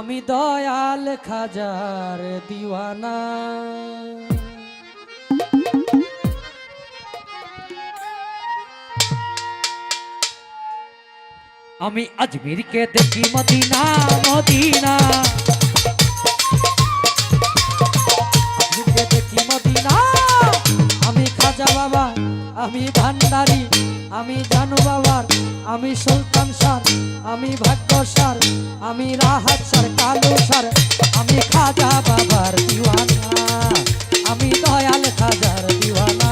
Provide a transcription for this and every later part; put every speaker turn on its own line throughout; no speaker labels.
আমি দয়াল খাজার দিওয়ানা। আমি আজমিরকে দেখি মদিনা মদিনা, আজমিরকে দেখি মদিনা। আমি খাজা বাবা, আমি ভান্ডারি, আমি জানু বাবার, আমি সুলতান সার, আমি ভাগ্য সার, আমি রাহাত সার, কালু সার। আমি খাজা বাবার দিওয়ানা, আমি দয়াল খাজার দিওয়ানা।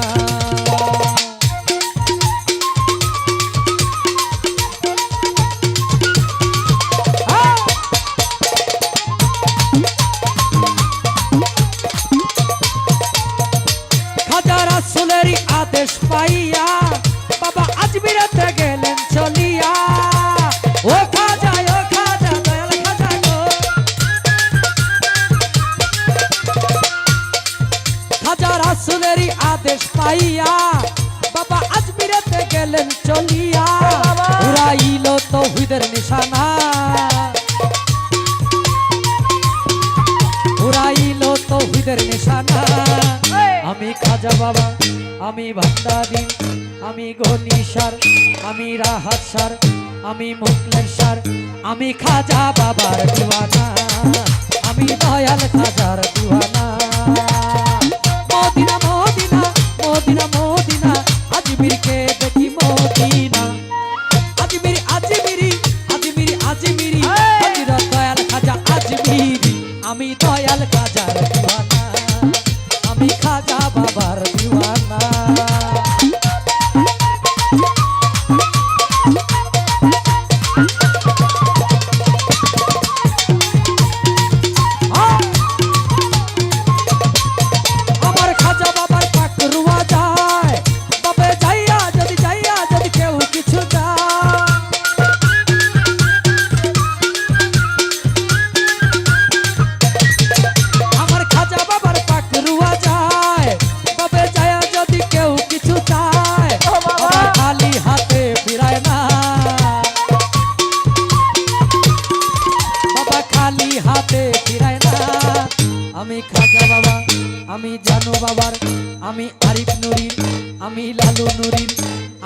খাজা রাসূলেরই আদেশ পাইয়া বাবা আজমিরেতে গেলেন চলিয়া। ও খাজা দয়াল খাজা গো। খাজা রাসূলেরই আদেশ পাইয়া বাবা আজমিরেতে গেলেন চলিয়া। উড়াইল তাওহীদের নিশানা, উড়াইল তাওহীদের নিশানা। আমি খাজা বাবা, আমি ভান্ডারি, আমি গনি সার, আমি রাহাত সার, আমি মুখলের সার। আমি খাজা বাবার দিওয়ানা, আমি দয়াল খাজার দিওয়ানা। মদিনা মদিনা মদিনা মদিনা, আজমিরকে দেখি মদিনা। আজমির আজমিরি আজমিরি আজমিরি, হযরত দয়াল খাজা আজমিরি। আমি দয়াল খাজার দিওয়ানা, আমি খাজা বাবার দিওয়ানা। আমার খাজা বাবার পাক রুয়া যায়, তবে যাইয়া যদি কেউ কিছু চায়। আমার খাজা বাবার পাক রুয়া যায়, তবে যাইয়া যদি কেউ কিছু চায়। বাবা খালি হাতে ফিরায় না, বাবা খালি হাতে ফিরায় না। আমি খাজা বাবা, আমি জানু বাবার, আমি আরিফ নুরিন, আমি লালু নুরিন,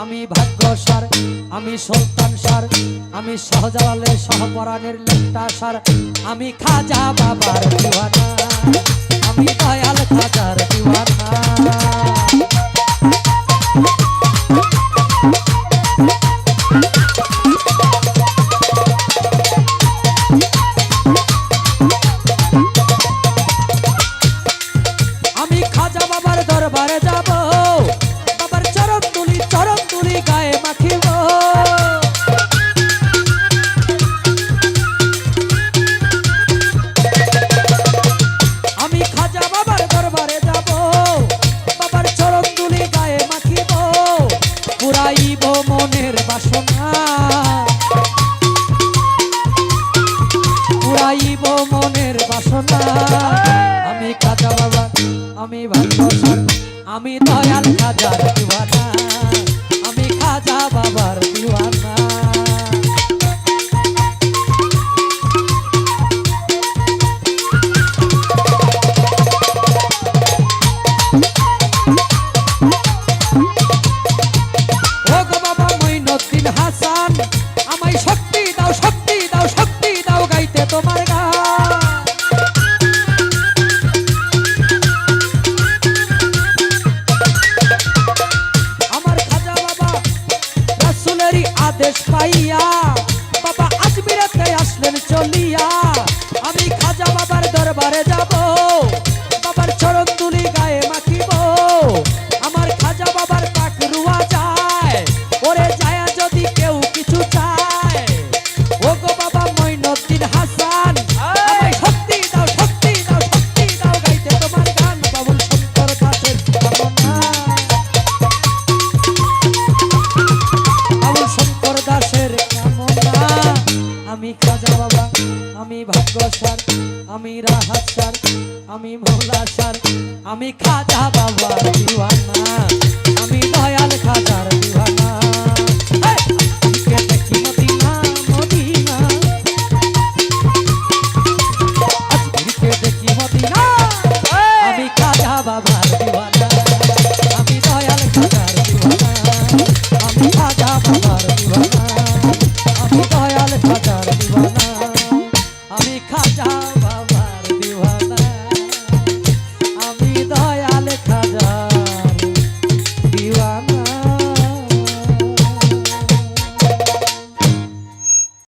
আমি ভাগ্য সার, আমি সুলতান সার, আমি শাহজালালের শাহপরানের লেপটা সার। আমি খাজা বাবার দিওয়ানা, আমি দয়াল খাজার দিওয়ানা। আমি খাজা বাবার দরবারে যাব, বাবার চরণ তুলি গায়ে মাখিব। আমি খাজা বাবার দরবারে যাব, বাবার চরণ তুলি গায়ে মাখিব। পুরাইব মনের বাসনা, পুরাইব মনের বাসনা। আমি খাজা বাবা, আমি ভাগ্য সার, আমি দয়াল খাজার দিওয়ানা। আমি খাজা বাবার দিওয়ানা। ও গো বাবা মঈনুদ্দিন হাসান, আমায় শক্তি দাও শক্তি দাও শক্তি দাও গাইতে তোমার গান। আমার খাজা বাবা রাসূলেরই আদেশ পাইয়া বাবা আজমিরেতে আসলেন চলিয়া। আমি খাজা বাবার দরবারে যাব, বাবার চরণ তুলি গায়ে মাখিব। আমার খাজা বাবার পাক রুয়া যায়, ওরে যায়া যদি কেউ কিছু চায়। ও গো বাবা মঈনুদ্দিন হাসান, আমায় শক্তি দাও শক্তি দাও শক্তি দাও গাইতে তোমার গান। বাবুল শঙ্কর দাসের কামনা, বাবুল শঙ্কর দাসের কামনা। আমি খাজা বাবা, আমি ভাগ্য সার, আমি রাহাত সার, আমি মৌলা সার। আমি খাজা বাবার দিওয়ানা, আমি দয়াল খাজার